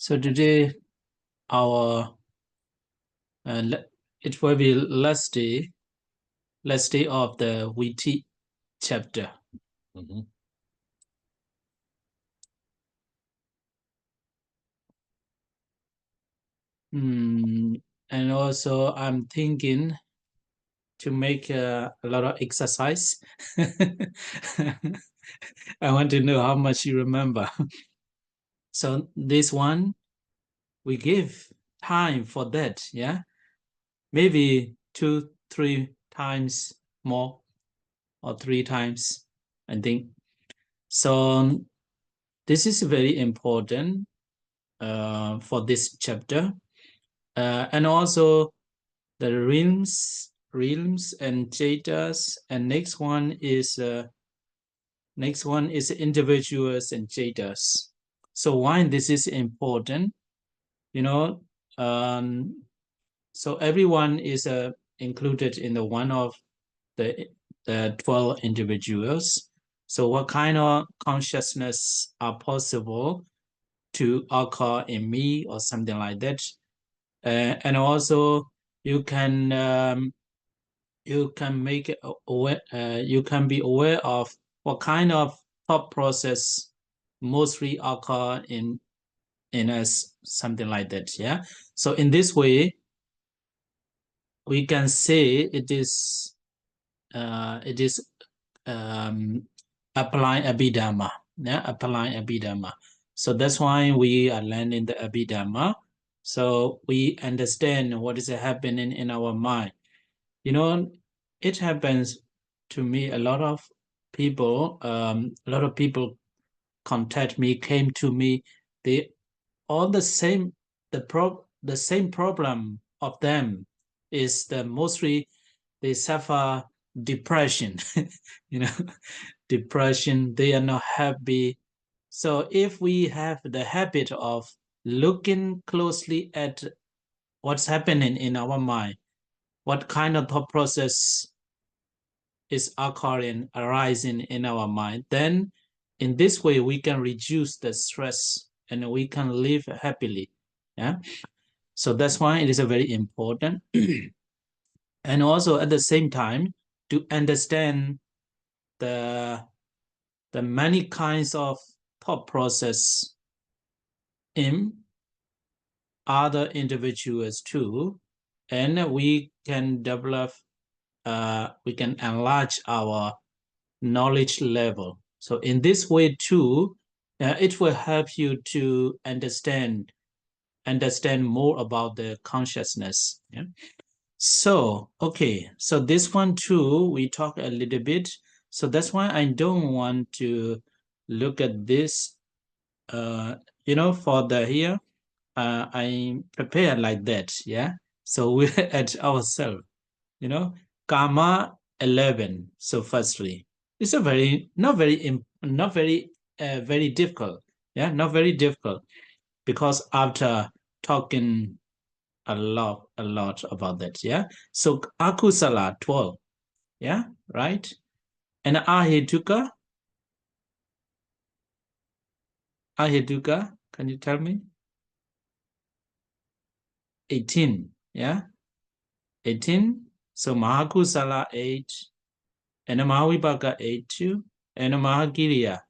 So today our it will be last day of the Viti chapter. And also I'm thinking to make a lot of exercise. I want to know how much you remember. So this one, we give time for that, yeah? Maybe 2-3 times more or 3 times, I think. So this is very important for this chapter. And also the realms and jatas, and next one is individuals and jatas. So why this is important? So everyone is included in the one of the 12 individuals. So what kind of consciousness are possible to occur in me or something like that? And also you can make it aware, you can be aware of what kind of thought process mostly occur in us, something like that. Yeah. So in this way, we can say it is applying Abhidhamma. Yeah, applying Abhidhamma. So that's why we are learning the Abhidhamma. So we understand what is happening in our mind. It happens to me. A lot of people contact me, came to me. They all the same. The same problem of them is the mostly they suffer depression. you know, depression. They are not happy. So if we have the habit of looking closely at what's happening in our mind, what kind of thought process is occurring, arising in our mind, then in this way we can reduce the stress and we can live happily. Yeah. So that's why it is a very important. And also at the same time to understand the many kinds of thought process in other individuals too, and we can develop, we can enlarge our knowledge level. So in this way too, it will help you to understand more about the consciousness. Yeah. So okay, so this one too, we talk a little bit. So that's why I don't want to look at this. For the here, I prepare like that. Yeah. So we at ourselves. Karma 11. So firstly, it's a very not very very difficult. Yeah, not very difficult, because after talking a lot about that. Yeah. So akusala 12. Yeah, right. And ahetuka, can you tell me? 18. Yeah, 18. So mahakusala 8, and mahawibaka 8 too, and mahagiriya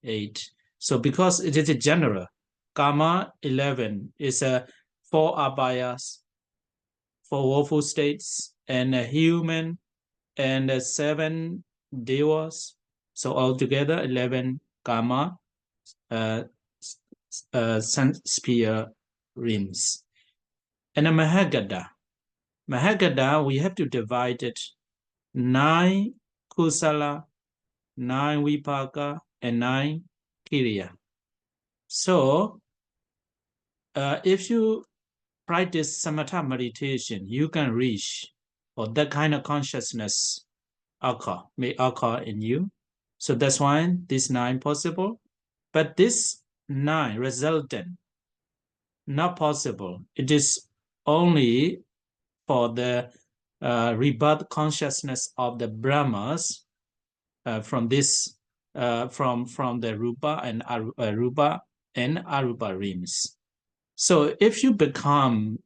8. So because it is a general, karma 11 is a 4 abhayas, 4 woeful states, and a human, and 7 devas. So altogether 11 karma sphere rims. And a mahagada. Mahagada, we have to divide it 9 kusala, 9 vipaka, and 9 kiriya. So if you practice samatha meditation, you can reach, or that kind of consciousness may occur in you. So that's why this 9 possible. But this 9 resultant, not possible. It is only for the rebirth consciousness of the Brahmas from this from the Rupa and Arupa realms. So if you become,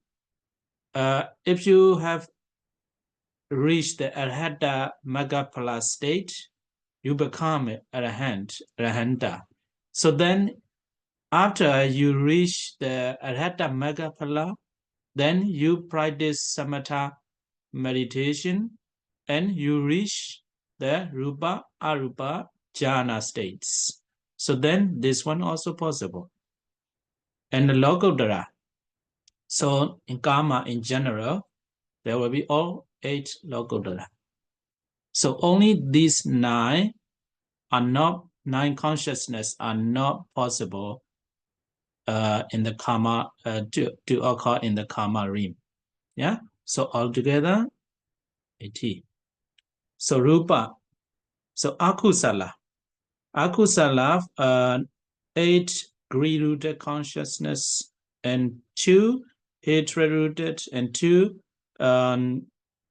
if you have reached the Arhata Magapala state, you become Arhanta. So then after you reach the Arhata Magapala, then you practice Samatha meditation and you reach the Rupa Arupa Jhana states. So then this one also possible. And the Lokodara. So in Karma in general, there will be all 8 Lokodara. So only these 9 are not, 9 consciousness are not possible in the Karma, to occur in the Karma realm. Yeah. So altogether, 80. So Rupa. So Akusala. Akusala, 8 greed-rooted consciousness and 2 hatred-rooted and 2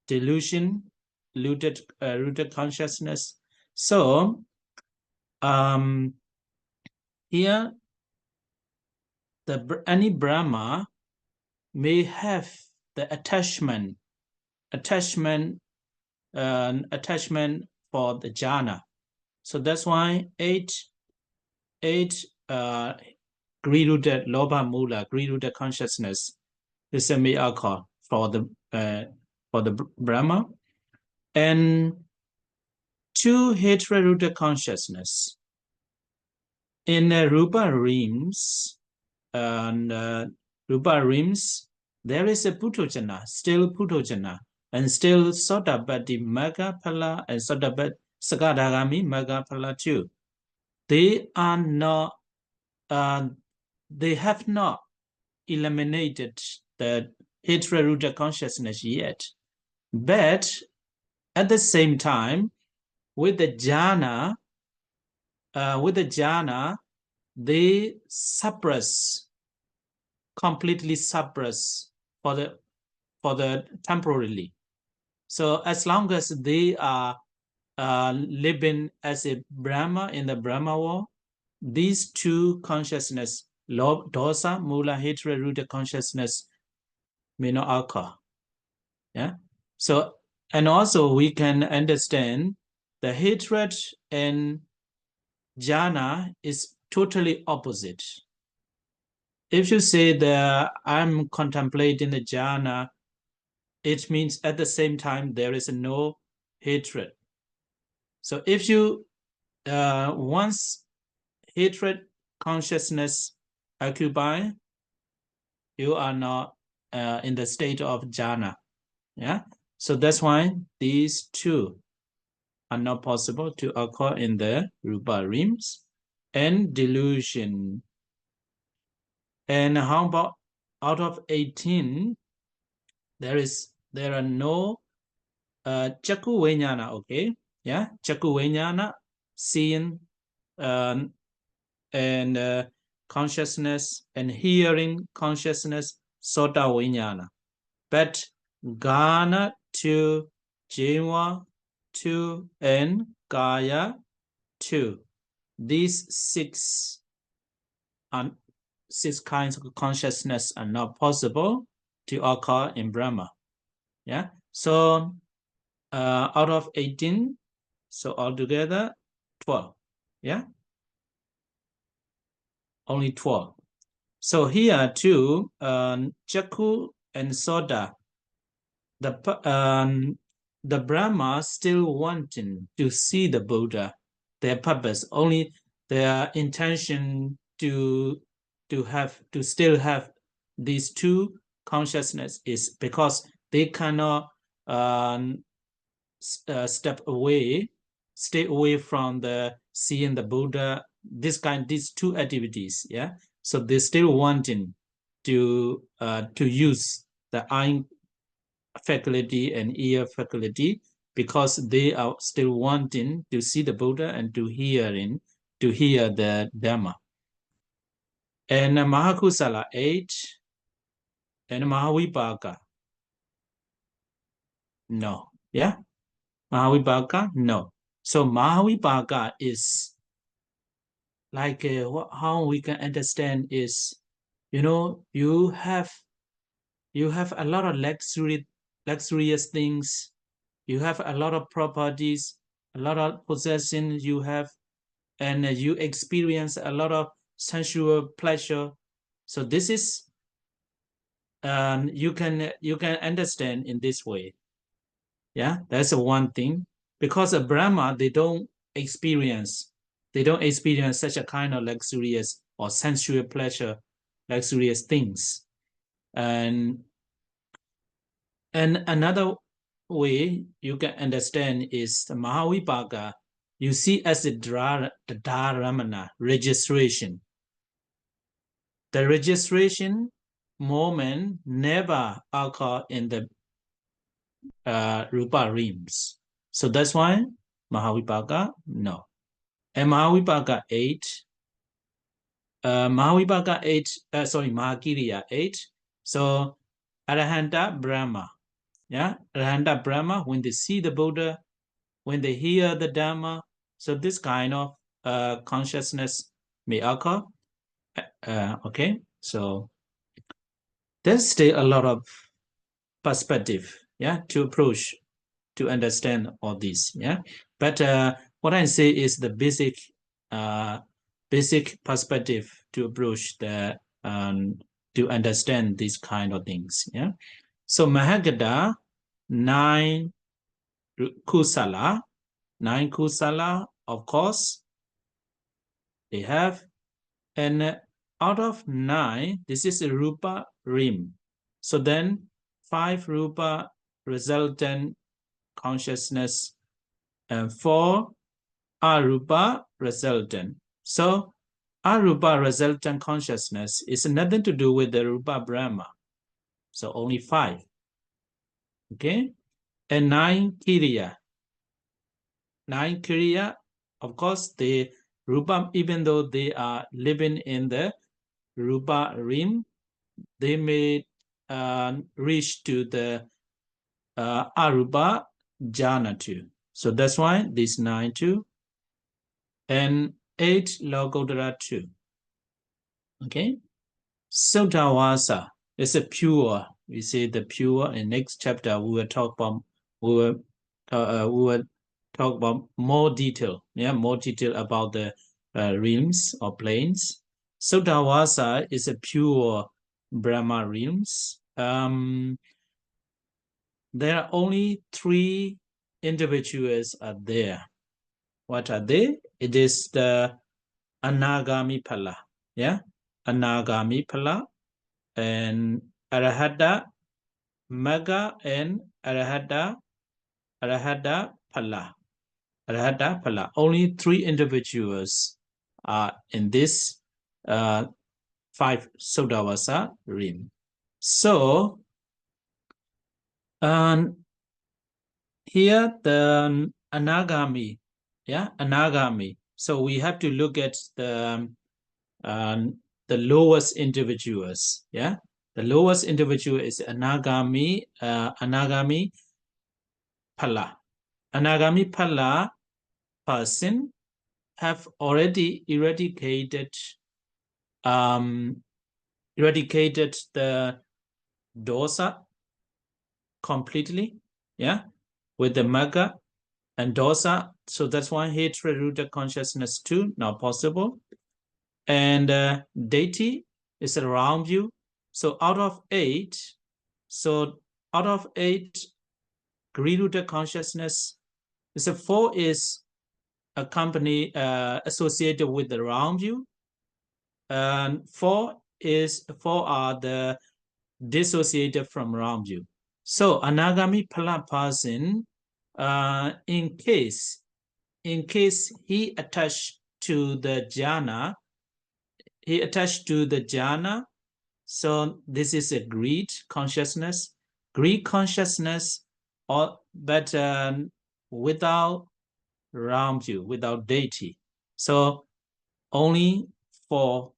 delusion-rooted rooted consciousness. So here, any Brahma may have the attachment for the jhana. So that's why 8 greed-rooted lobha mula, greed-rooted consciousness is a miracle for the Brahma, and 2 hatred-rooted consciousness. In Rupa realms, Rupa realms, there is a Putojana, still Putojana, and still Sotapatti Magaphala and Sotapatti Sakadagami Magaphala too. They are not, they have not eliminated the hatred-rooted consciousness yet. But at the same time, with the jhana, they suppress, completely suppress for the temporarily. So as long as they are living as a Brahma in the Brahma world, these 2 consciousness, dosa, mula, hatred, rooted consciousness, may not occur. Yeah. So, and also we can understand the hatred and jhana is totally opposite. If you say that I'm contemplating the jhana, it means at the same time there is no hatred. So if you once hatred consciousness occupy, you are not in the state of jhana. Yeah. So that's why these 2 are not possible to occur in the Rupa realms. And delusion. And how about out of 18, there are no Chakku Vijnana, okay? Yeah, Chakku Vijnana, seeing and consciousness, and hearing consciousness, Sota Vijnana. But Gana 2, Jiva 2, and Kaya 2. These 6 kinds of consciousness are not possible to occur in Brahma. Yeah. So out of 18, so altogether 12. Yeah. Only 12. So here too, Chakku and Soda, the Brahma still wanting to see the Buddha, their purpose, only their intention to still have these 2 consciousness is because they cannot stay away from the seeing the Buddha, these 2 activities. Yeah. So they still wanting to use the eye faculty and ear faculty because they are still wanting to see the Buddha and to hear the Dhamma. And Mahakusala 8 and Mahavipaka. No. Yeah. Mahavipaka? No. So Mahavipaka is like how we can understand is You know, you have a lot of luxurious things. You have a lot of properties, a lot of possessions you have, and you experience a lot of sensual pleasure. So this is you can understand in this way. Yeah, that's one thing. Because a Brahma, they don't experience such a kind of luxurious or sensual pleasure, luxurious things. And another way you can understand is the Mahavibhaga. You see as the Dharamana registration. The registration moment never occur in the Rupa realms. So that's why Mahavibhaga, no. And Mahavibhaga 8, Mahakiriya 8. So Arahanta Brahma, yeah, Arahanta Brahma, when they see the Buddha, when they hear the Dhamma, so this kind of consciousness may occur. Okay, so there's still a lot of perspective, yeah, to approach to understand all this, yeah. But what I say is the basic perspective to approach the to understand these kind of things, yeah. So Mahagada 9 kusala, of course they have, and out of 9, this is a rupa rim. So then 5 rupa resultant consciousness and 4 arupa resultant. So arupa resultant consciousness is nothing to do with the rupa Brahma. So only 5. Okay? And 9 kiriya. 9 kiriya, of course, the rupa, even though they are living in the rupa rim, they may reach to the arupa jhana too. So that's why these 9 too. And 8 Lokodara 2. Okay? Sotawasa is a pure. We say the pure. In next chapter, we will talk about more detail. Yeah, more detail about the realms or planes. Sotawasa is a pure Brahma realms. There are only 3 individuals are there. What are they? It is the Anagami Phala. Yeah, Anagami Phala and Arahata Magga and Arahata Phala. Arahata Phala. Only 3 individuals are in this 5 Sodavasa rim. So here the Anagami, yeah, Anagami. So we have to look at the lowest individuals, yeah. The lowest individual is Anagami Phala. Anagami Phala person have already eradicated the dosa completely, yeah, with the Magga and dosa. So that's why hatred rooted consciousness too not possible. And deity is around you. So out of 8, greed-rooted consciousness, so 4 is a company associated with the round you, and 4 are the dissociated from round you. So Anagami Phala person, in case he attached to the jhana, so this is a greed consciousness, or but without Ramju, without deity. So only 4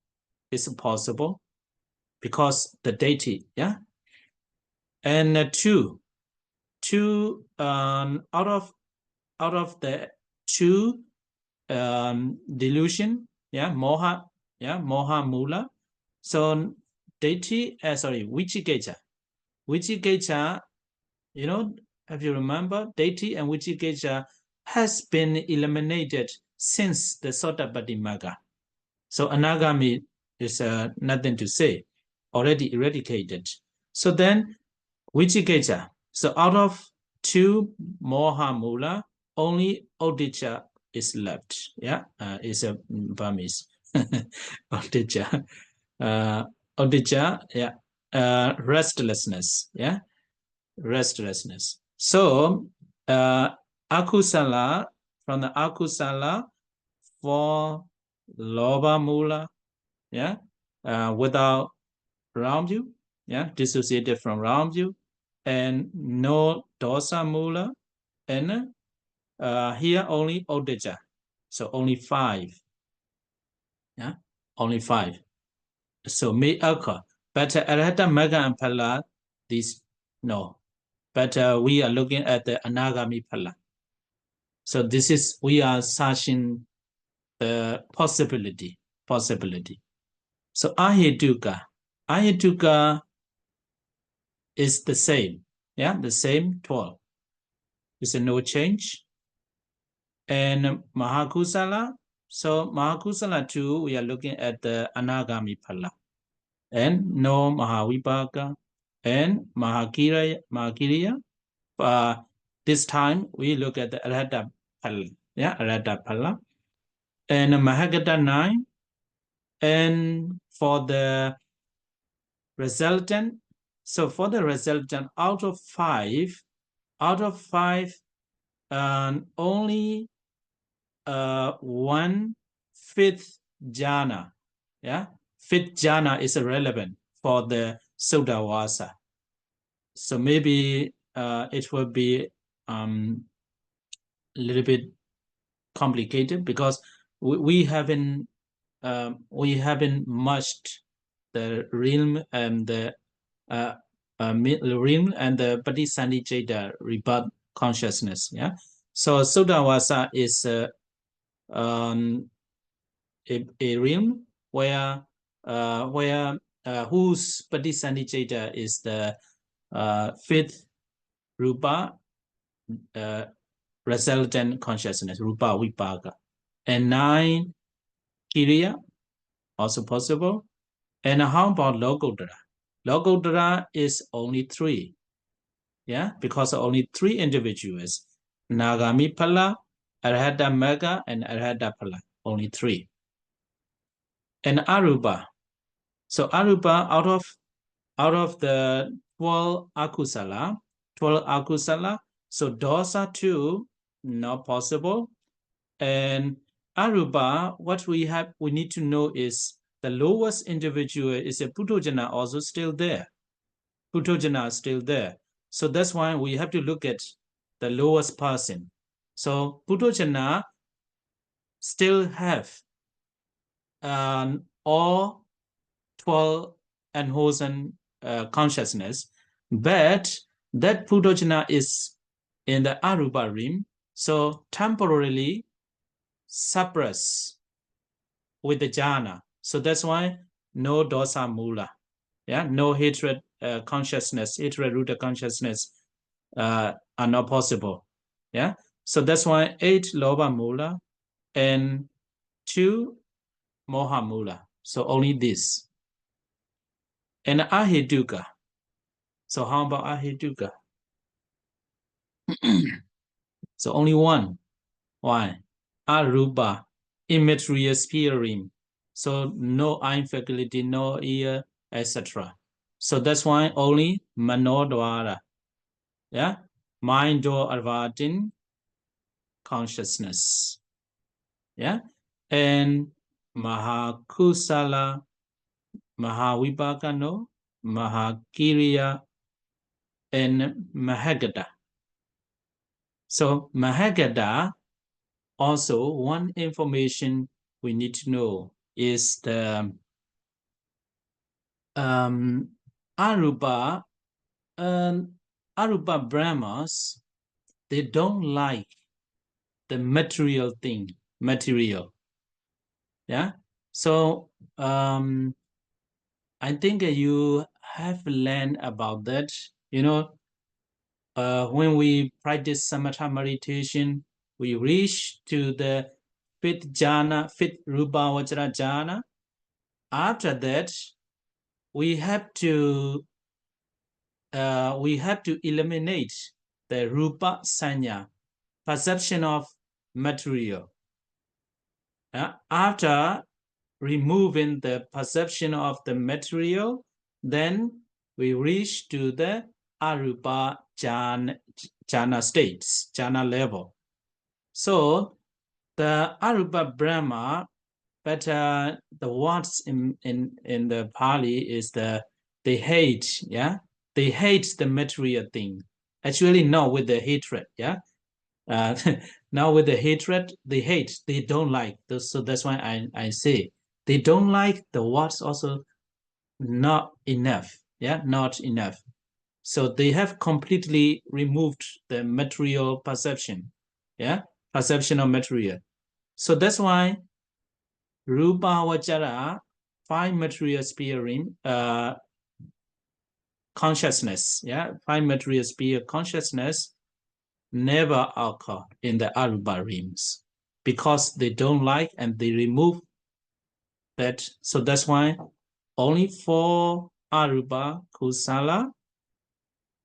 is possible because the deity, yeah. And 2 out of the 2 delusion, yeah, moha mula. So deity, Vichikicha. Vichikicha, if you remember, deity and Vichikicha has been eliminated since the Sotapaddi Magga. So Anagami is nothing to say, already eradicated. So then Vichikicha. So out of 2 Mohamula, only Odisha is left. Yeah, is a Burmese. Odisha. Odisha, yeah. Restlessness. Yeah, restlessness. So Akusala, from the Akusala for Loba Mula, yeah, without round view, yeah, dissociated from round view, and no dosa mula, and here only odija, so only 5, yeah, only 5. So may occur, but arhata mega and phala, these no, but we are looking at the anagami phala. So this is, we are searching the possibility. So ahituka is the same, yeah, the same 12. It's a no change. And Mahakusala, so Mahakusala 2, we are looking at the Anagami Phala. And no Mahavipaka and Mahakiriya. This time we look at the Arhata Phala. Yeah, Arhata Phala. And Mahagata 9. And for the resultant, so for the resultant, out of 5, only 1/5 jhana, yeah, 5th jhana is relevant for the Sudawasa. So maybe it will be a little bit complicated because we haven't merged the realm and the realm and the Patisandhijada rebirth consciousness. Yeah, so Sudawasa is a realm where whose Patisandhijada is the 5th rupa resultant consciousness, rupa vipaka, and 9 kiriya, also possible. And how about Lokodara? Lokodara is only 3, yeah, because only 3 individuals, Nagami Phala, Arhata Magga, and Arhata Phala, only 3. And Arupa, so Arupa, out of the 12 akusala, so dosa 2, not possible. And Arupa, what we need to know is the lowest individual is a Putojana also still there. Putojana is still there. So that's why we have to look at the lowest person. So Putojana still have all 12 unwholesome consciousness, but that Putojana is in the Arupa realm, so temporarily suppress with the jhana. So that's why no dosa mula, yeah, no hatred consciousness, hatred rooted consciousness are not possible, yeah. So that's why 8 loba mula and 2 moha mula. So only this. And ahituka. So how about ahituka? So only 1. Why? Arupa, immaterial sphere. So no eye faculty, no ear, etc. So that's why only manodvara, yeah, mind door arvatin consciousness, yeah, and Mahakusala, Mahavipaka no, Mahakiriya, and Mahagada. So Mahagada, also one information we need to know is the Arupa Brahmas, they don't like the material thing, yeah. So I think you have learned about that. You know, when we practice samatha meditation, we reach to the fifth jhana, fifth rupa vajra jhana. After that, we have to eliminate the rupa sanya, perception of material. After removing the perception of the material, then we reach to the arupa jhana states, jhana level. So the arupa Brahma, but the words in the Pali is they hate, yeah, they hate the material thing. Actually, not with the hatred, yeah. Now with the hatred, they hate, they don't like. So that's why I say they don't like the words also not enough. Yeah, not enough. So they have completely removed the material perception. Yeah, perception of material. So that's why Rupa Vajara, five material sphere consciousness. Yeah, five material sphere consciousness never occur in the Arupa realms because they don't like and they remove that. So that's why only for Arupa Kusala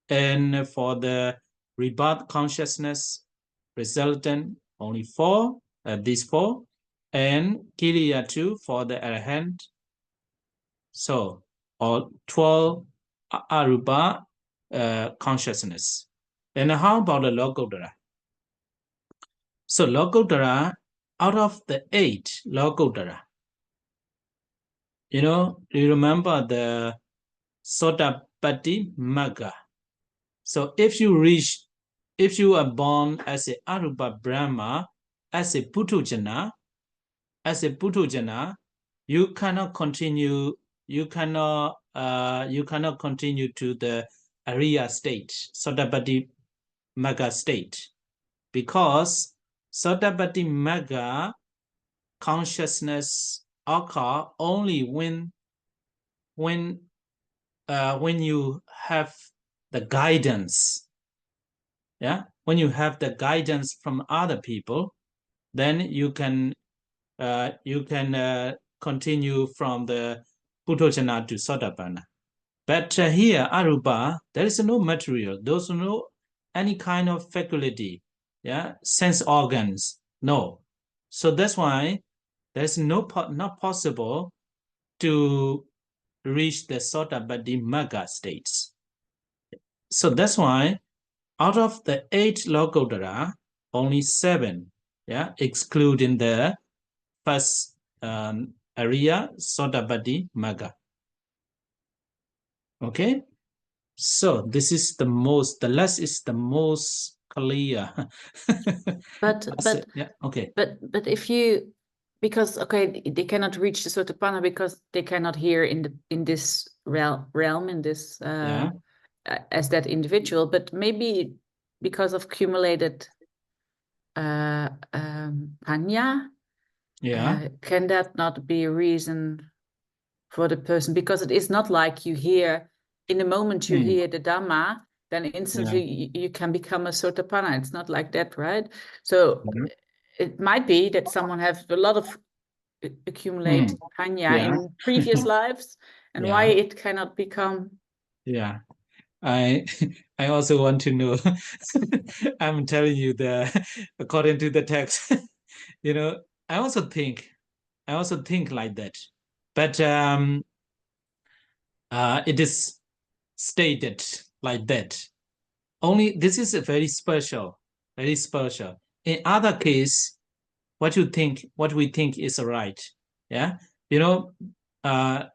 and for the rebirth consciousness resultant, only four, these four, and Kiliya 2 for the Arahant. So, or 12 Arupa consciousness. And how about the Lokodara? So Lokodara, out of the 8 Lokodara, do you remember the Sotapatti Magga? So if you are born as a Arupa Brahma, as a Putujana, you cannot continue, you cannot continue to the Ariya state, Sotapatti Magga state, because Sotapatti Magga consciousness occur only when you have the guidance. Yeah, when you have the guidance from other people, then you can continue from the Putojana to Sotapanna. But here, Arupa, there is no material. There's no any kind of faculty, yeah, sense organs, no. So that's why there's not possible to reach the Sotabadi Magga states. So that's why out of the 8 Lokodara, only 7, yeah, excluding the first area, Sotabadi Magga. Okay, so this is the less is the most clear. but yeah, okay. But if you, because okay, they cannot reach the Sotapanna because they cannot hear in this realm in this Yeah. As that individual, but maybe because of accumulated panya, Yeah. can that not be a reason for the person? Because it is not like you hear in the moment you hear the Dhamma, then instantly you can become a Sotapanna. It's not like that, right? So it might be that someone has a lot of accumulated panya in previous lives, and why it cannot become. Yeah, I also want to know. I'm telling you according to the text, I also think like that, but it is stated like that. Only this is a very special, very special. In other case, what we think is right. Yeah, I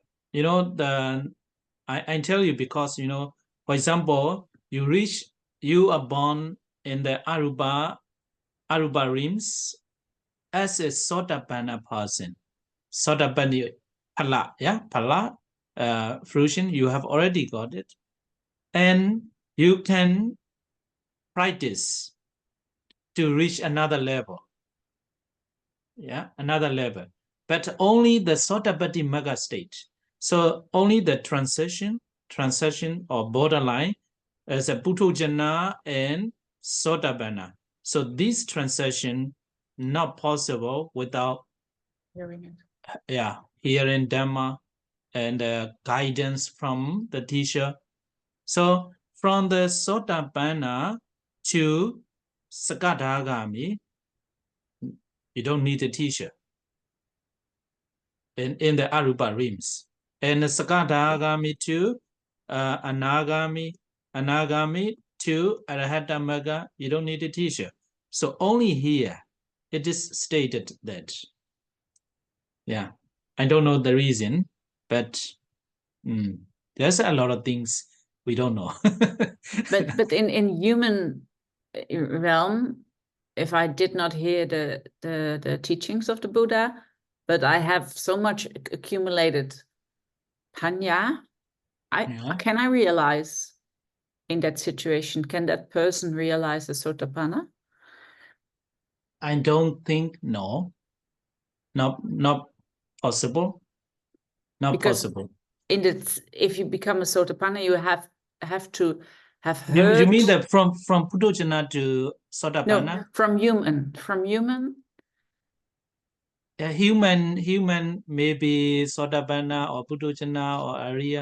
tell you because for example, you are born in the Aruba realms as a Sotapanna person, Sotapanna Pala, yeah, Pala fruition, you have already got it, and you can practice to reach another level. Yeah, another level, but only the Sotapatti Magga state. So only the transition or borderline as a Puthujjana and Sotapanna. So this transition not possible without hearing it. Hearing Dhamma and guidance from the teacher. So from the Sotapanna to Sakadagami, you don't need a teacher in the Arupa realms. And the Sakadagami to Anagami to Arahata Magga, you don't need a teacher. So only here it is stated that. Yeah, I don't know the reason, but there's a lot of things we don't know. but in human realm, if I did not hear the teachings of the Buddha, but I have so much accumulated panya, can I realize in that situation, can that person realize the Sotapanna? I don't think, no. Not possible. Not because possible. If you become a Sotapanna, you have to have heard. You mean that from Puthujjana to Sotapanna? No, from human. Human maybe Sotapanna or Puthujjana or Arya.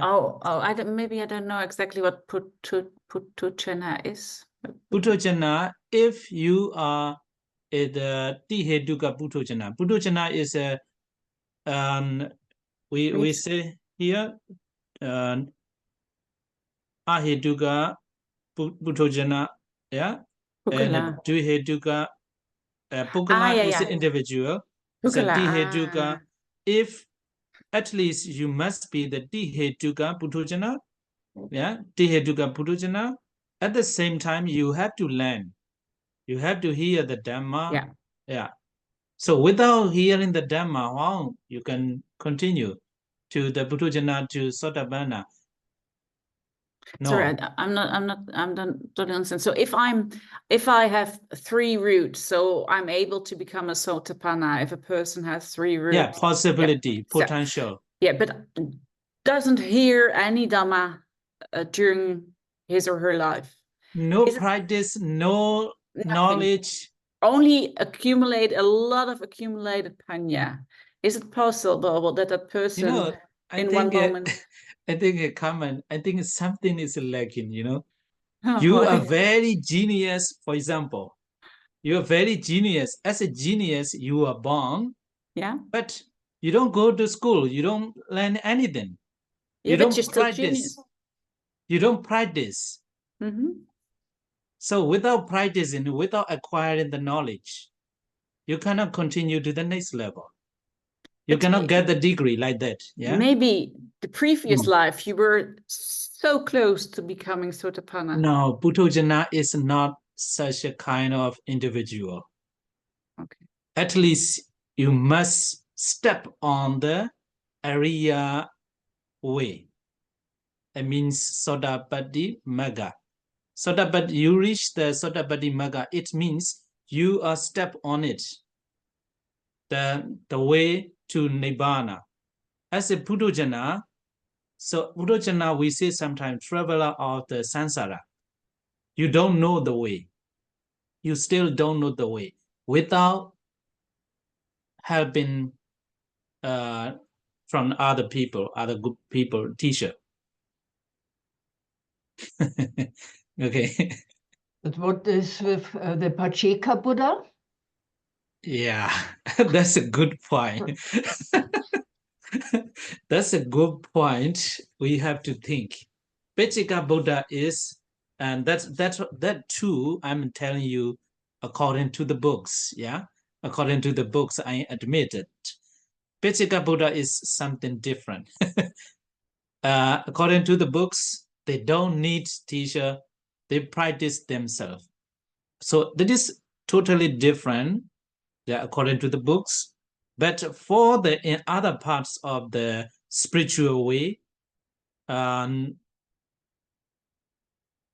Maybe I don't know exactly what Puthujjana is. Puthujjana, if you are the Tihetuka Puthujjana. Puthujjana is a we say here Ahetuka Puthujjana, and Dvihetuka Pukala is an individual. So Dihetuka, if at least you must be the Dihetuka Puthujjana, Dihetuka Puthujjana. At the same time, you have to learn. You have to hear the Dhamma. So without hearing the Dhamma, how you can continue to the Puthujjana to Sotapanna? No. Sorry, I'm not totally understand. So if I have 3 roots, so I'm able to become a Sotapanna if a person has 3 roots. Yeah, possibility, potential. So, but doesn't hear any Dhamma during his or her life. No practice, no knowledge. Only accumulate a lot of accumulated panya. Is it possible that a person one moment? I think something is lacking, you are very genius, for example. You are very genius. As a genius, you are born. But you don't go to school. You don't learn anything. You don't practice. You don't practice. So without practicing, without acquiring the knowledge, you cannot continue to the next level. You cannot get the degree like that. Maybe the previous life you were so close to becoming Sotapanna. No, Puthujjana is not such a kind of individual. At least you must step on the Arya way. It means Sotapatti Magga. Sotapatti, you reach the Sotapatti Magga. It means you are step on it. The way to Nibbana. As a Puthujjana, so Puthujjana, we say sometimes traveler of the samsara. You don't know the way. You still don't know the way. Without helping from other people, other good people, teacher. Okay. But what is with the Pacheka Buddha? Yeah, that's a good point. That's a good point. We have to think. Pacheka Buddha is, and that too, I'm telling you, according to the books, according to the books, I admit it. Pacheka Buddha is something different. According to the books, they don't need teacher. They practice themselves. So that is totally different, according to the books. But for in other parts of the spiritual way,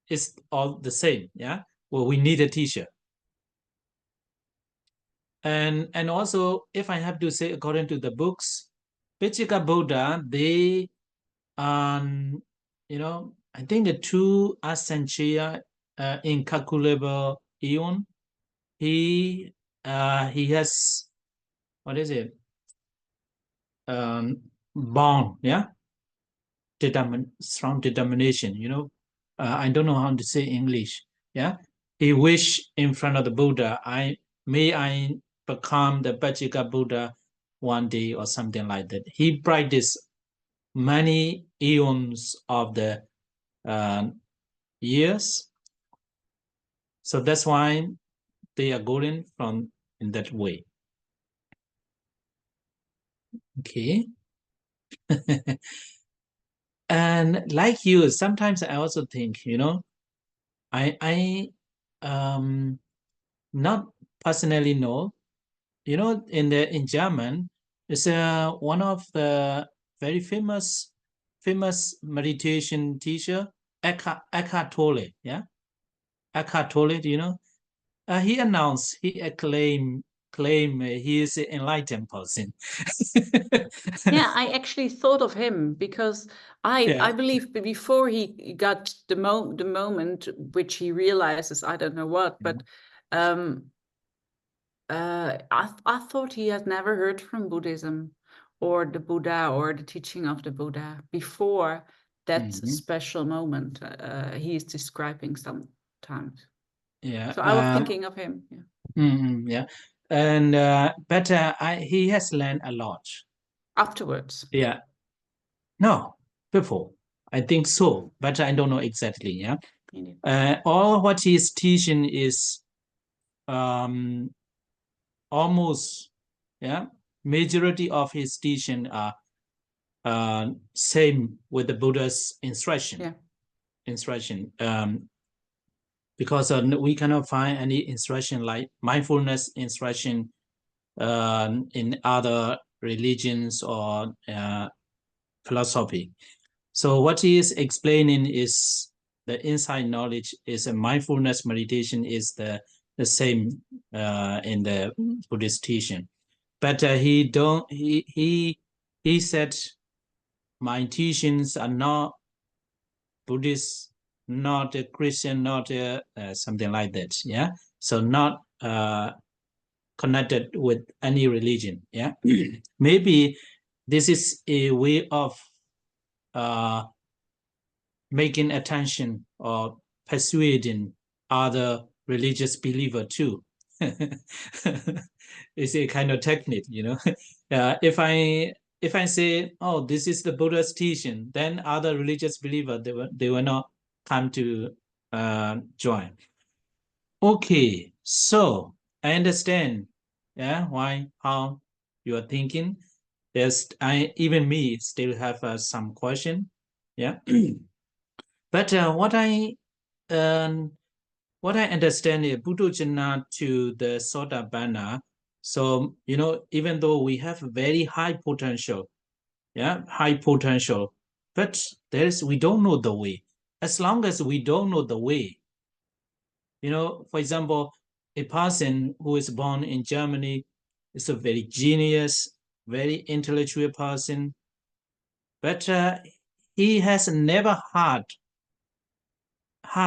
it's all the same. Well, we need a teacher. And also, if I have to say, according to the books, Pacheka Buddha, they you know, I think the two Asanchia incalculable eon. He has, what is it? Born, yeah, strong determination. You know, I don't know how to say English. Yeah, he wished in front of the Buddha, I become the Pachika Buddha one day or something like that. He practiced many eons of the years, so that's why they are going from in that way. Okay. And like you, sometimes I also think, you know, I not personally know, you know, in German, it's one of the very famous meditation teacher, Eckhart Tolle, yeah, Eckhart Tolle, do you know? He announced, he claim he is an enlightened person. Yeah, I actually thought of him because I believe before he got the moment which he realizes, I don't know what, but I thought he had never heard from Buddhism or the Buddha or the teaching of the Buddha before that special moment he is describing sometimes. Yeah. So I was thinking of him. Yeah. Yeah. And but he has learned a lot Afterwards. Yeah. No, before. I think so, but I don't know exactly. Yeah. All what he is teaching is almost, yeah, majority of his teaching are same with the Buddha's instruction. Yeah. Instruction. Because we cannot find any instruction like mindfulness instruction in other religions or philosophy. So what he is explaining is the inside knowledge is a mindfulness meditation is the same in the Buddhist teaching. But he said my teachings are not Buddhist, not a Christian, not something like that. Yeah. So not connected with any religion. Yeah. Maybe this is a way of making attention or persuading other religious believer too. It's a kind of technique, you know. If I say, oh, this is the Buddha's teaching, then other religious believer they will not come to join. Okay, so I understand, yeah, how you are thinking. There's even me still have some question, yeah. But what I understand is Buddhajana to the Sotapanna. So, you know, even though we have very high potential, yeah, high potential, but we don't know the way. As long as we don't know the way, you know, for example, a person who is born in Germany is a very genius, very intellectual person, but he has never heard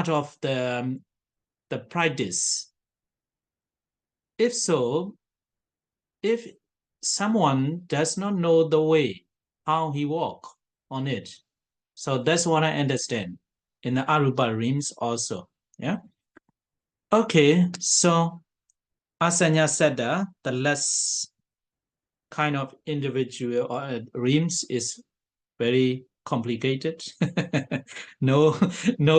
of the practice. If so, if someone does not know the way, how he walk on it. So that's what I understand in the Arupa realms also. Yeah. Okay, so Asanya Sada, the last kind of individual or realms is very complicated. no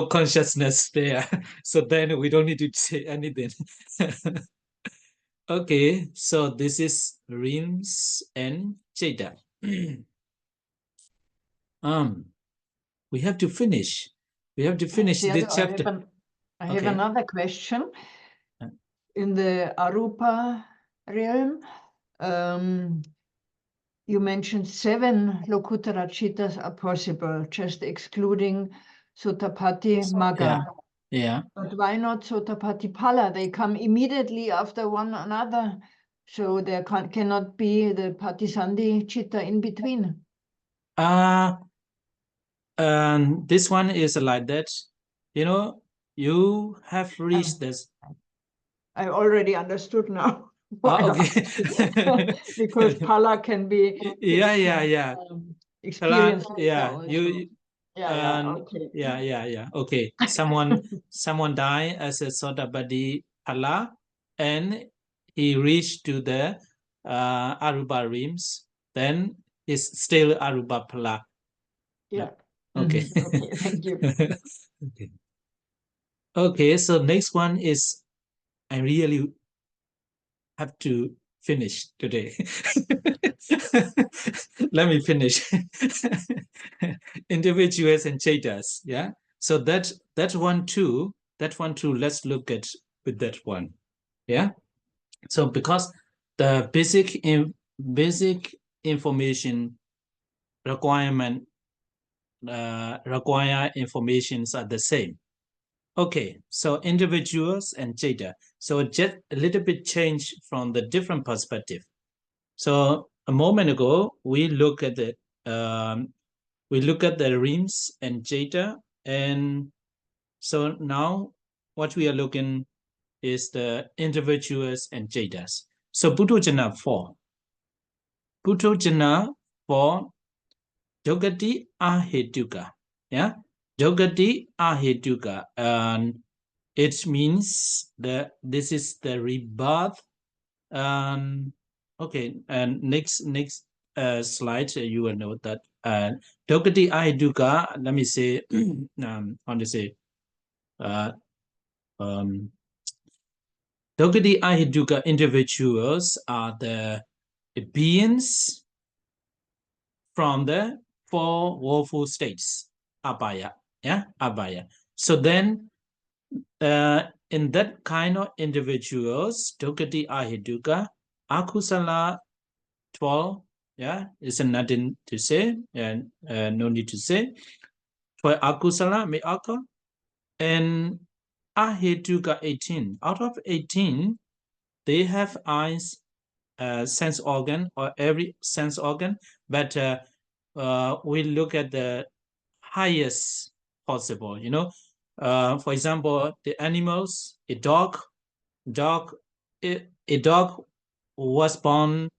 consciousness there. So then we don't need to say anything. Okay, so this is Rims and Jada. We have to finish. We have to finish this chapter. I have another question. In the Arupa realm, you mentioned 7 Lokuttara Chittas are possible, just excluding Sotapatti Magga. Yeah. But why not Sotapatti Pala? They come immediately after one another. So there cannot be the Patisandhi Chitta in between. And this one is like that. You know, you have reached this. I already understood now. Okay. Because pala can be Yeah. experienced. Yeah, Also. you. Okay. Yeah. Okay. Someone died as a Sotapatti pala, and he reached to the Aruba realms. Then it's still Aruba pala. Yeah. Okay. Okay, thank you. Okay. Okay, so next one is I really have to finish today. Let me finish. Individuals and chatas. Yeah. So that one too. Let's look at with that one. Yeah. So because the basic information requirement require informations are the same. Okay, so individuals and jada. So just a little bit change from the different perspective. So a moment ago, we look at the rims and jada, and so now what we are looking is the individuals and jadas. So Buddhajana 4. Buddhajana 4, Jogati Ahetuka. Yeah, Jogati Ahetuka. And it means that this is the rebirth. Okay, and next slide, you will note that Jogati Ahetuka, let me say, how to say, Jogati Ahetuka individuals are the beings from the four woeful states, abhaya. Yeah, abhaya. So then, in that kind of individuals, Dukati Ahiduka, Akusala 12, yeah, is nothing to say, and no need to say. For Akusala may occur, and Ahiduka 18. Out of 18, they have eyes, sense organ, or every sense organ, but we look at the highest possible, for example, the animals, a dog a dog was born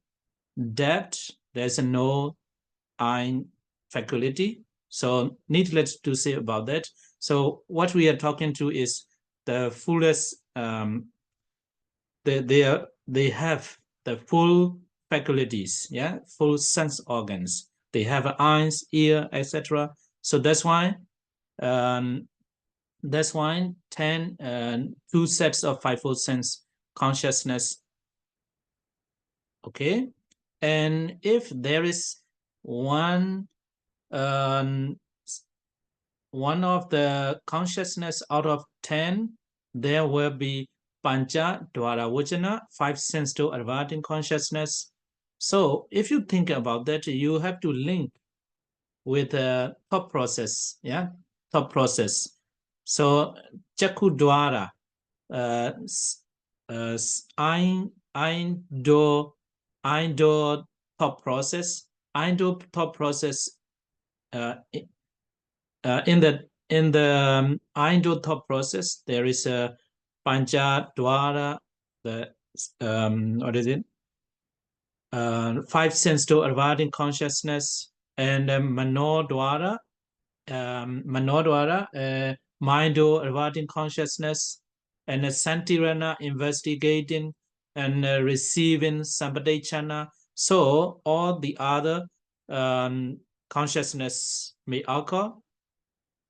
dead. There's no eye faculty, so needless to say about that. So what we are talking to is the fullest, they have the full faculties, yeah, full sense organs. They have eyes, ear, etc. So that's why 2 sets of fivefold sense consciousness. Okay, and if there is one of the consciousness out of 10, there will be pancha dwara vajana, 5 sense to adverting consciousness. So if you think about that, you have to link with the thought process. Yeah, thought process. So Chaku Dwara, Indo thought process. Indo thought process, in the Indo thought process, there is a Pancha Dwara, the what is it? 5 sense to adverting consciousness, and Mano Dwara, Mindo adverting consciousness, and Santirana investigating and receiving Sampadechana. So all the other consciousness may occur,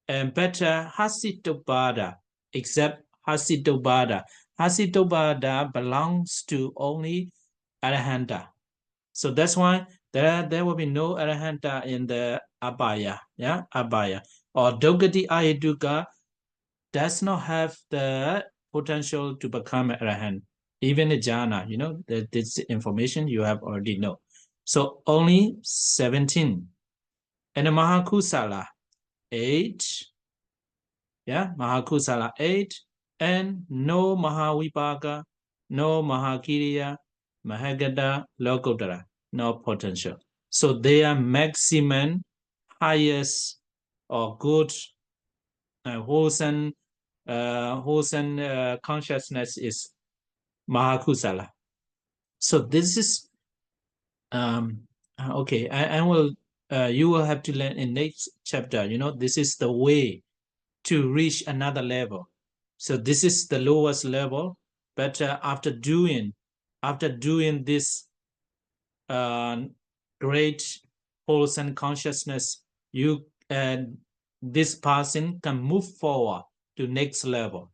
and better Hasitobhada, except Hasitobhada. Hasitobhada belongs to only Arahanta. So that's why there will be no Arahanta in the Abhaya. Yeah, Abhaya. Or Dogati Ahiduka does not have the potential to become Arahant. Even a jhana, this information you have already know. So only 17. And the Mahakusala, 8. Yeah, Mahakusala 8, and no Mahavipaka, no Mahakiriya, Mahagada, Lokottara, no potential. So they are maximum highest or good, wholesome consciousness is Mahakusala. So this is okay. I will. You will have to learn in next chapter. You know, this is the way to reach another level. So this is the lowest level. But after doing this great wholesome consciousness, you this person can move forward to next level.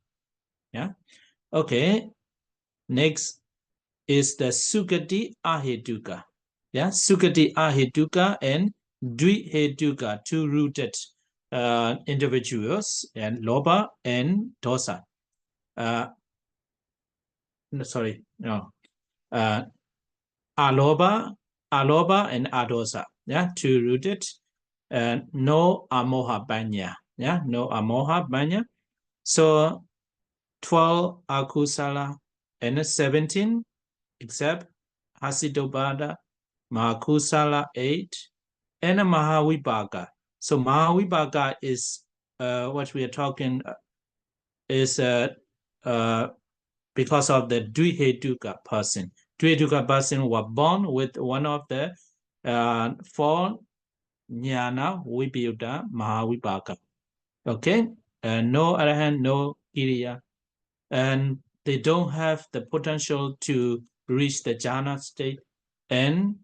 Yeah. Okay. Next is the Sukati Ahetuka. Yeah, Sukati Ahetuka and Dvihetuka, two rooted individuals, and Loba and Dosa. Sorry, no. Aloba and Adosa. Yeah, two rooted. No Amoha Banya. Yeah, no Amoha Banya. So 12 Akusala and 17 except Hasidobada, Mahakusala 8, and a Mahavibhaga. So Mahavibhaga is what we are talking is because of the Dvihetuka person. Dvihetuka person was born with one of the 4 Jnana Vibhuta Mahavibhaga. Okay, no Arahant, no Kiriya, and they don't have the potential to reach the jhana state and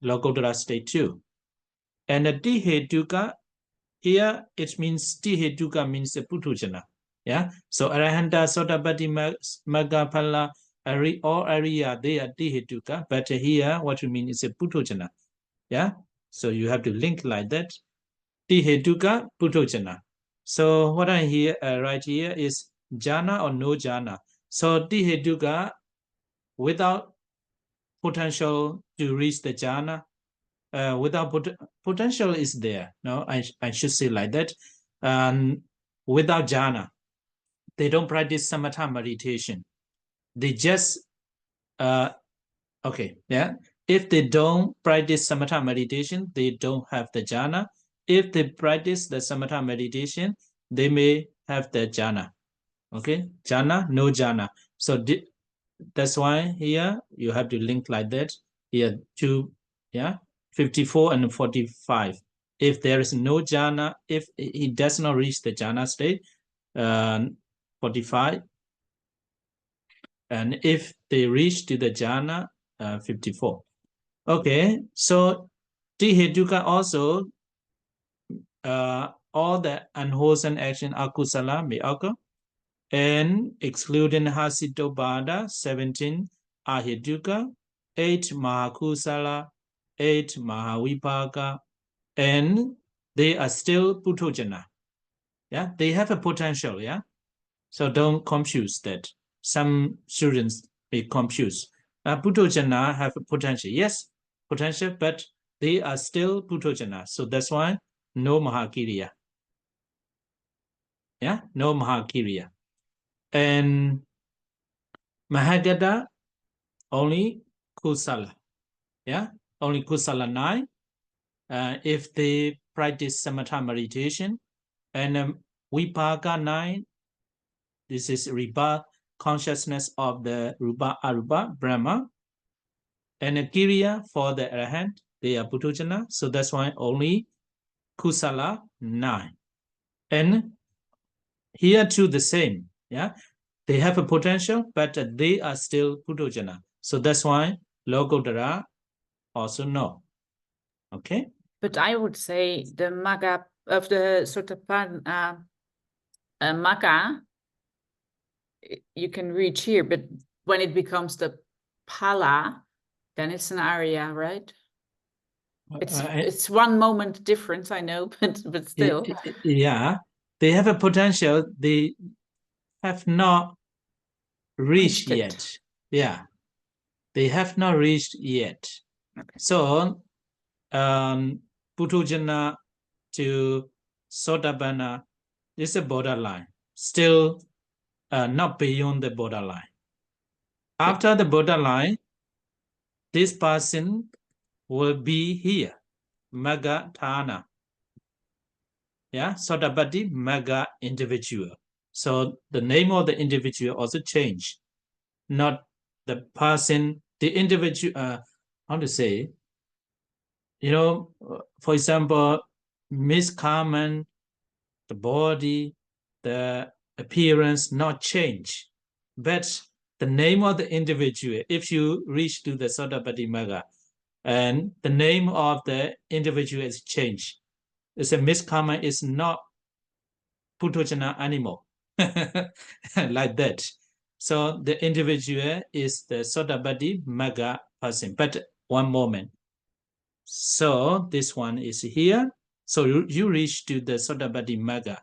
Lokottara state too. And the Tihetuka, here it means Tihetuka means the Putujana. Yeah. So Arahanta, Sotapatti, Magapala, all Ariya, they are Tihetuka, but here what we mean is a Putujana. Yeah. So you have to link like that. Tihetuka, Putujana. So what I here write here is jhana or no jhana. So Tihetuka, without potential to reach the jhana, without potential is there. No, I should say like that. Without jhana, they don't practice samatha meditation. They just okay, yeah. If they don't practice samatha meditation, they don't have the jhana. If they practice the samatha meditation, they may have the jhana. Okay, jhana, no jhana. So that's why here you have to link like that. Here two, yeah, 54 and 45. If there is no jhana, if he does not reach the jhana state, 45. And if they reach to the jhana, 54. Okay, so Tihetuka also, all the unwholesome action akusala may occur, and excluding Hasidobada, 17 Ahetuka, 8 Mahakusala, 8 Mahavibhaga, and they are still Putujana. Yeah, they have a potential, yeah. So don't confuse that. Some students may confuse. Putujana have a potential, yes, potential, but they are still Putujana. So that's why no Mahakiriya. Yeah, no Mahakiriya. And Mahagada, only Kusala. Yeah, only Kusala 9. If they practice samatha meditation, and Vipaka 9, this is Riba, consciousness of the Rupa Arupa Brahma. And Kiriya for the Arahant, they are Putujana. So that's why only Kusala 9. And here too the same. Yeah, they have a potential, but they are still Putujana. So that's why Lokottara also no. Okay. But I would say the Magga of the Sotapanna Magga, you can reach here, but when it becomes the Pala, then it's an area, right? It's one moment difference, I know, but still. Yeah, they have a potential. They have not reached yet. Yeah, they have not reached yet. Okay. So, Putujana to Sotapanna is a borderline, still not beyond the borderline. After the borderline, this person will be here, Magga Thana. yeah, Sotapatti Magga individual. So the name of the individual also changed, not the person, the individual, how to say, you know, for example, Miss Carmen, the body, the appearance not change, but the name of the individual, if you reach to the Sotapatti Magga, and the name of the individual is changed. It's a Miss Carmen is not Puthojana animal, like that. So the individual is the Sotapatti Magga person. But one moment. So this one is here. So you reach to the Sotapatti Magga.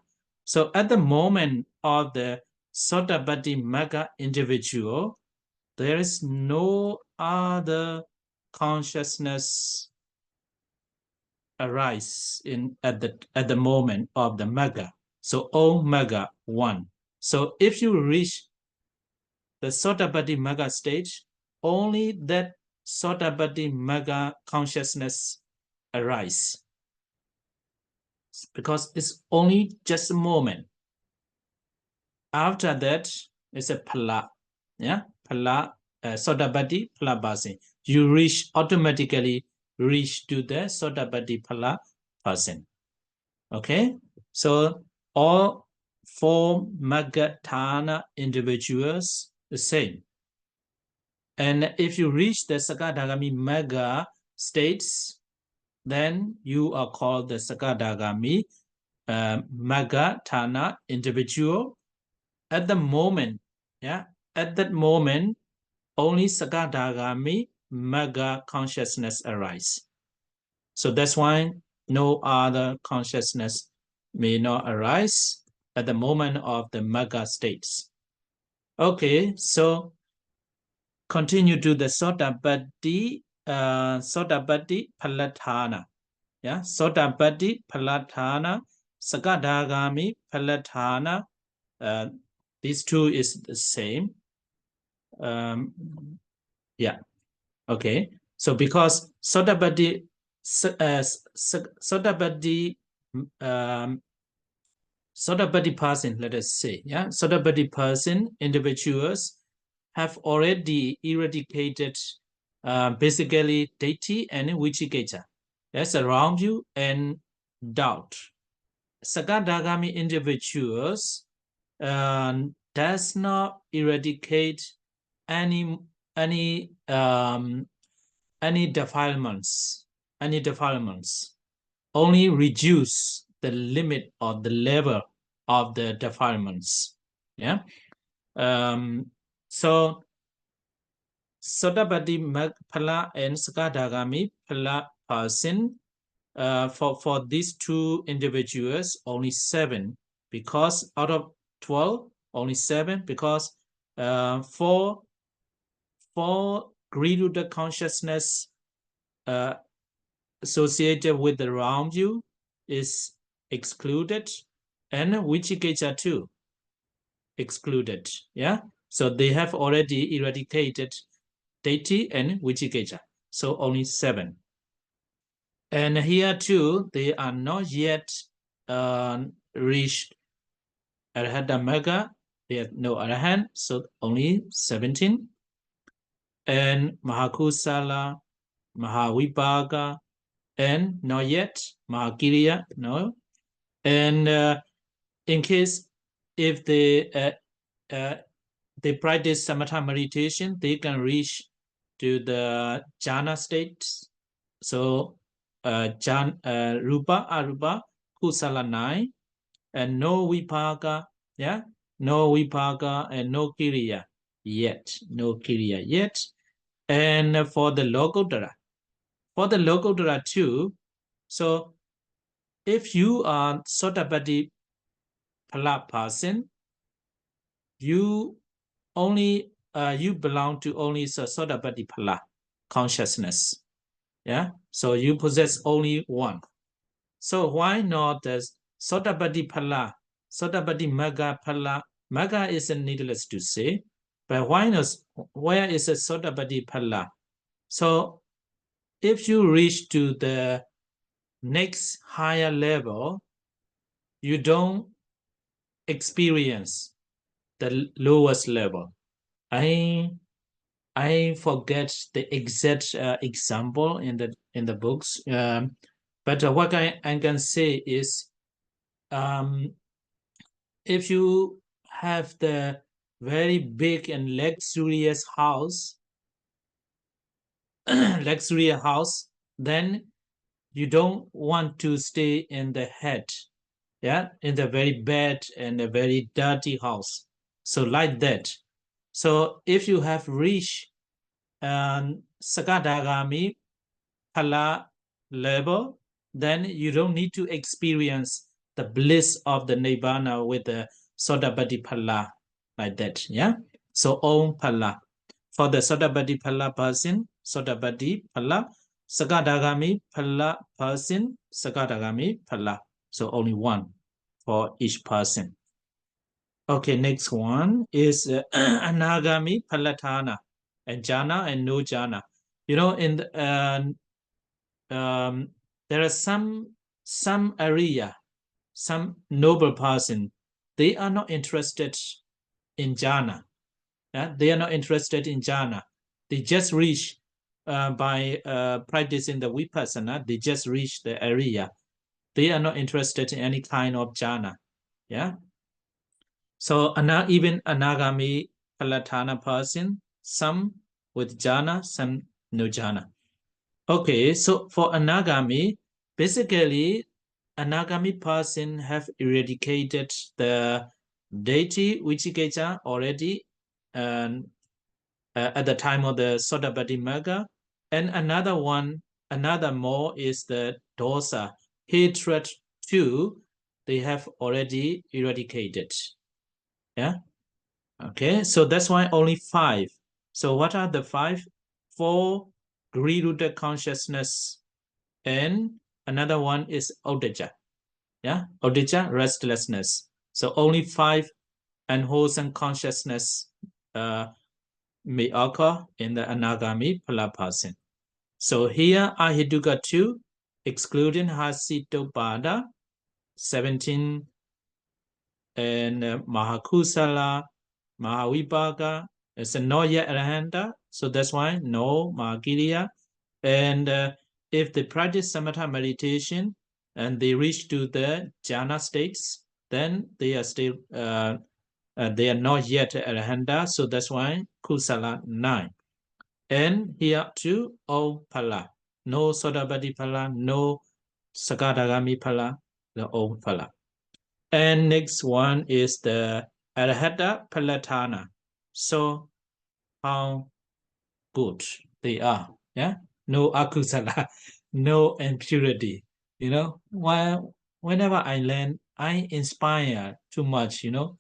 So at the moment of the Sotapatti Magga individual, there is no other consciousness arise at the moment of the Magga. So all Magga one. So if you reach the Sotapatti Magga stage, only that Sotapatti Magga consciousness arise, because it's only just a moment. After that, it's a Phala, yeah, Phala, Sotapatti Phala person. You reach automatically reach to the Sotapatti Phala person. Okay, so all 4 Maggatthana individuals the same. And if you reach the Sakadagami Magga states, then you are called the Sakadagami Maggatthana individual. At the moment, yeah, at that moment, only Sakadagami Magga consciousness arise. So that's why no other consciousness may not arise at the moment of the Magga states. Okay, so continue to the Sotapatti Phalatthana. Yeah, Sotapatti Phalatthana, Sakadagami Phalatthana. These two is the same. Yeah, okay. So because Sotapatti Sotapatti person, let us say, yeah, Sotapatti person, individuals have already eradicated basically deity and vicikicca. That's around you and doubt. Sakadagami individuals does not eradicate any defilements, only reduce the limit or the level of the defilements. Yeah. So Sotapatti Phala and Sakadagami Phala person, for these two individuals, only 7, because out of 12, only 7, because for Griruda consciousness associated with the around you is excluded, and vicikicca too excluded. Yeah, so they have already eradicated deity and vicikicca, so only 7. And here too, they are not yet reached Arhata Magga. They have no Arahant, so only 17. And Mahakusala, Mahavibhaga, and not yet Mahakiriya, no. And in case if they practice samatha meditation, they can reach to the jhana states. So rupa, arupa, kusala 9, and no vipaka, yeah, no vipaka and no kiriya yet, And for the Lokuttara too, so if you are Sotapatti Phala person, you only you belong to only Sotapatti Phala consciousness. Yeah, so you possess only one. So why not the Sotapatti Phala, Sotapatti Magga Phala? Magga is needless to say, but why not? Where is a Sotapatti Phala? So if you reach to the next higher level, you don't experience the lowest level. I forget the exact example in the books, but what I can say is, if you have the very big and luxurious house, then you don't want to stay in the head, in the very bad and a very dirty house. So like that. So if you have reached Sakadagami Phala level, then you don't need to experience the bliss of the Nibbana with the Sodapati Phala like that. Yeah. So Om Phala. For the Sodapati Phala person, Sodapati Phala, Sakadagami Phala person, Sakadagami Phala. So only one for each person. Okay, next one is Anagami Palatana, and Jhana and no Jhana. You know, in the, there are some area, some noble person, they are not interested in jhana. They are not interested in jhana. They just reach by practicing the vipassana. They just reach the area. They are not interested in any kind of jhana. Yeah. So even anagami palatana person, some with jhana, some no jhana. Okay, so for anagami, basically, anagami person have eradicated the deity Vichikecha already at the time of the Sodapati Magga. And another more is the dosa, hatred too, they have already eradicated. Yeah. Okay, so that's why only 5. So what are the 5? 4 greed-rooted consciousness, and another one is Uddaca. Yeah, Uddaca, restlessness. So only 5 unwholesome consciousness may occur in the Anagami Phala person. So here Ahiduga 2, excluding Hasitopada, 17, and Mahakusala, Mahavibhaga, it's a no yet Arahanta, so that's why no Mahakiriya. And if they practice samatha meditation and they reach to the jhana states, then they are still they are not yet arahanta. So that's why kusala 9. And here too, Om Phala, no Sodapati Phala, no Sakadagami Phala, the Om Phala. And next one is the Arahata Palatana. So how good they are. Yeah, no akusala, no impurity. You know, while whenever I learn, I inspire too much. You know,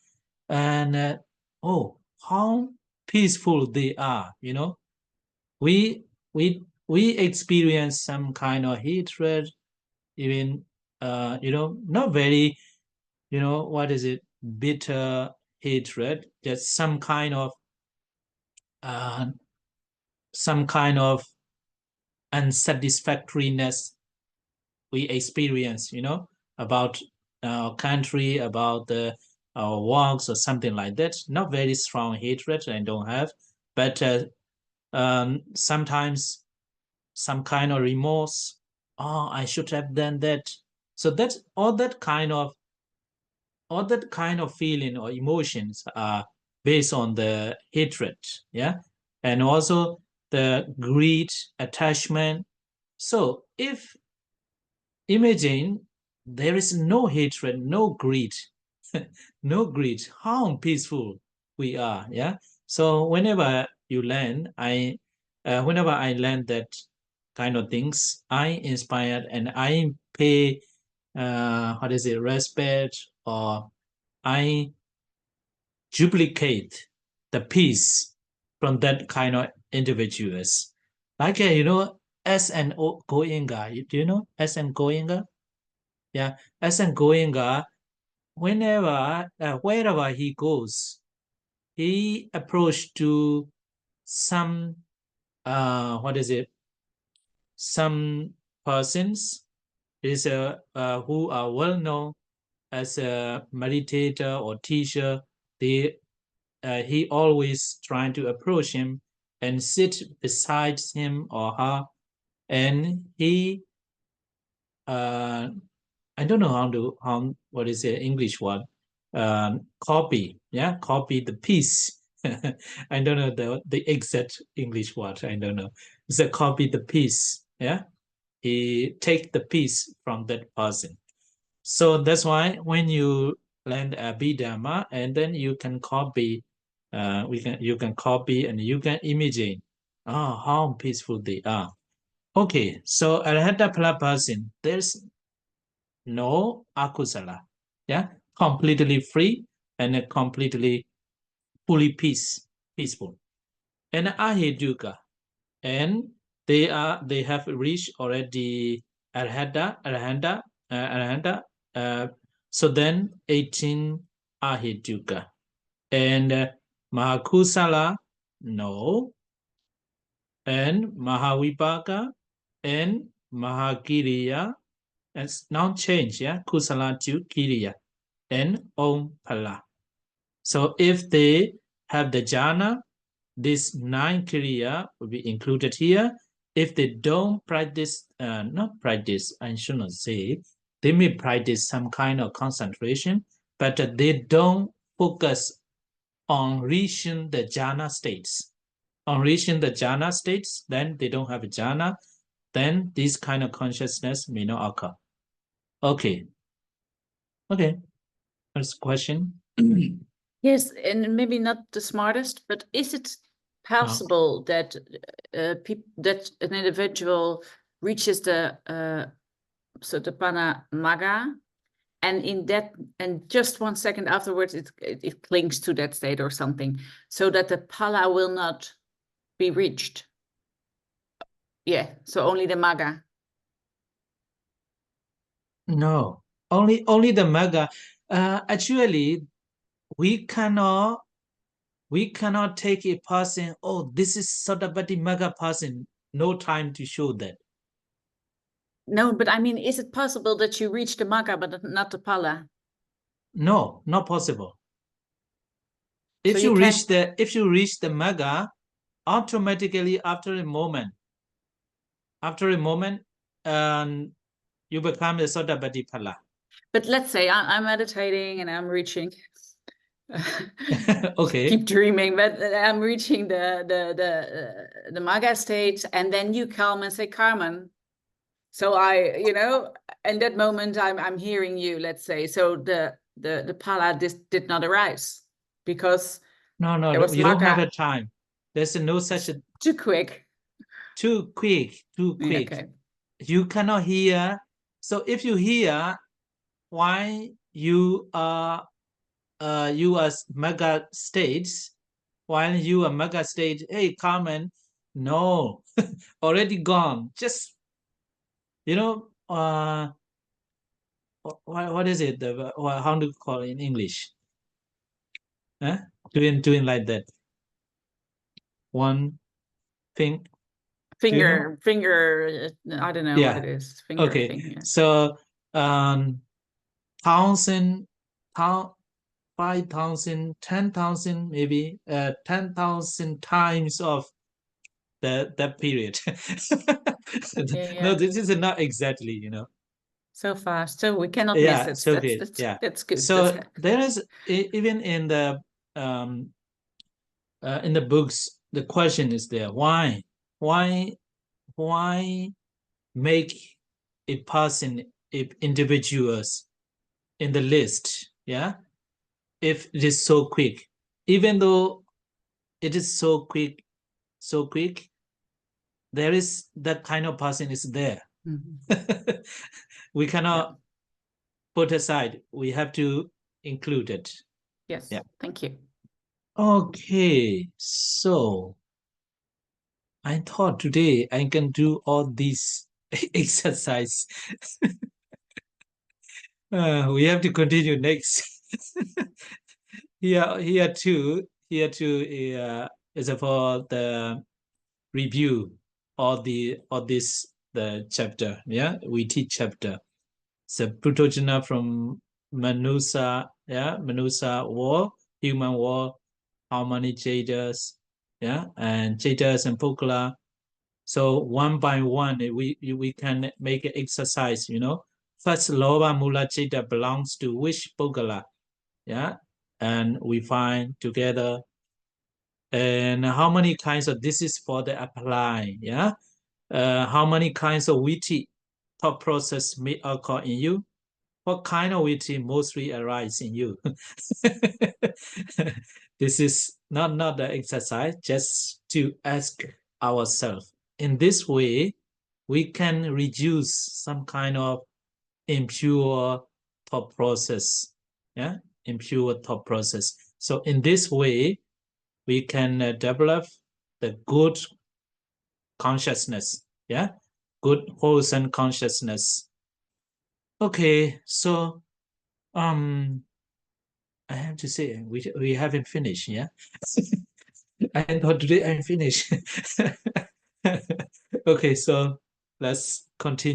and oh, how peaceful they are. You know, we we experience some kind of hatred, even not very, what is it, bitter hatred, just uh, some kind of unsatisfactoriness we experience, about our country, about our works or something like that. Not very strong hatred I don't have, but sometimes some kind of remorse. Oh, I should have done that. So that's all that kind of feeling or emotions are based on the hatred, yeah, and also the greed, attachment. So if imagine there is no hatred, no greed, no greed, how peaceful we are, yeah. So whenever I learn that kind of things, I inspired and I pay respect, or I duplicate the peace from that kind of individuals. Like, S.N. Goenga. Do you know S.N. Goenga? Yeah, S.N. Goenga, wherever he goes, he approached to some, some persons who are well known as a meditator or teacher, he always trying to approach him and sit beside him or her, and he I don't know what is the English word, copy the piece. I don't know the exact English word, I don't know. It's a copy the piece. He take the piece from that person. So that's why when you learn Abhidhamma, and then you can copy, you can copy and you can imagine, how peaceful they are. Okay, so Arhata Phala person, there's no akusala, completely free and completely fully peaceful. And aheduka, and they have reached already arhanta. So then 18 aheduka, and mahakusala, no, and mahavipaka and mahakiriya, and now change, kusala to kiriya, and om phala. So if they have the jhana, this 9 kriya will be included here. If they don't practice, not practice, I shouldn't say, they may practice some kind of concentration, but they don't focus on reaching the jhana states. On reaching the jhana states, then they don't have a jhana, then this kind of consciousness may not occur. Okay. First question. Yes, and maybe not the smartest, but is it possible that that an individual reaches the Sotapanna Magga, and just 1 second afterwards it clings to that state or something, so that the Phala will not be reached? Yeah, so only the Magga. No, only the Magga. Actually, we cannot take a person, this is Sotapanna Magga person. No time to show that. No, but I mean, is it possible that you reach the Magga but not the Phala? No, not possible. If So you reach the Magga, automatically after a moment, you become a Sotapanna Phala. But let's say I'm meditating and I'm reaching. Okay. Keep dreaming, but I'm reaching the Magga state, and then you come and say, Carmen. So in that moment I'm hearing you, let's say. So the Phala did not arise because No, you don't have a time. There's no such a too quick. Too quick. Okay. You cannot hear. So if you hear, why you are Magga states, while you are Magga state, hey Carmen, no, already gone. Just what is it? How do you call it in English? Doing like that. One thing. Finger, I don't know what it is. Finger, okay. Finger. So 1,000, 5,000, 10,000, maybe 10,000 times of that period. No, this is not exactly, So fast, so we cannot miss it. So that's good. So there is, even in the books, the question is there: why make a person, individuals in the list? If it is so quick, even though it is so quick, there is that kind of person is there. We cannot put aside. We have to include it. Yes. Thank you. Okay, so I thought today I can do all these exercise. We have to continue next. Here too is for the review of this the chapter. We teach chapter. So Puttojana from Manusa, yeah, Manusa world, human world, how many Jadas, yeah, and Jadas and Pukala. So one by one, we can make an exercise, you know. First, Loba Mula Jada belongs to which Pukala, yeah, and we find together. And how many kinds of, this is for the apply, yeah. How many kinds of witty thought process may occur in you? What kind of witty mostly arise in you? This is not the exercise, just to ask ourselves. In this way, we can reduce some kind of impure thought process. Yeah, impure thought process. So in this way, we can develop the good consciousness. Yeah, good wholesome consciousness. Okay, so I have to say we haven't finished. Yeah, I thought today I'm finished. Okay, so let's continue.